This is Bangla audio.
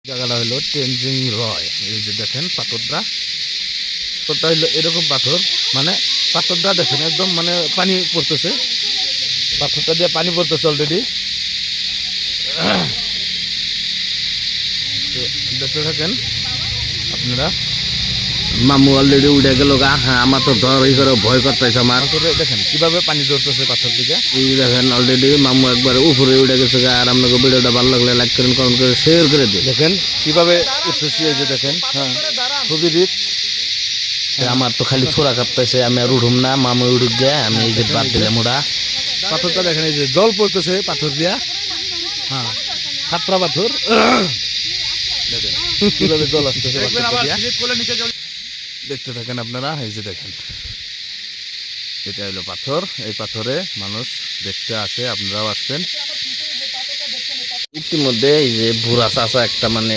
জায়গাটা হলো টেনজিং রয়। এই যে দেখেন পাথরটা হলো এরকম পাথর, মানে পাথরটা দেখেন একদম মানে পানি পড়তেছে, পাথরটা দিয়ে পানি পড়তেছে অলরেডি। দেখতে থাকেন আপনারা। মামু অলরেডি উঠে গেল গা। হ্যাঁ, আমার তো ডর এই করে ভয় করতেছে আমার। পাথরে দেখেন কিভাবে পানি ধরতেছে পাথর থেকে। এই দেখেন অলরেডি মামু একবার উপরে উঠে গেছে গা। আর আপনাকে ভিডিওটা ভালো লাগলে লাইক করেন, কমেন্ট করে শেয়ার করে দিন। দেখেন কিভাবে উঠতেছি, এই যে দেখেন। হ্যাঁ, খুবই রিস্ক। আমার তো খালি ছোড়া কাঁপতেছে, আমি আর উঠুম না। মামু উঠুক গে, আমি এই যে বাদ দিলাম ওরা। পাথরটা দেখেন, এই যে জল পড়তেছে পাথর দিয়া। হ্যাঁ, খাতরা পাথর। দেখেন কিভাবে জল আসতেছে পাথরটা দিয়া। দেখতে থাকেন আপনারা। এই যে দেখেন এটা হলো পাথর। এই পাথরে মানুষ দেখতে আসে, আপনারাও আসবেন। ইতিমধ্যে এই যে বুড়া চাচা একটা মানে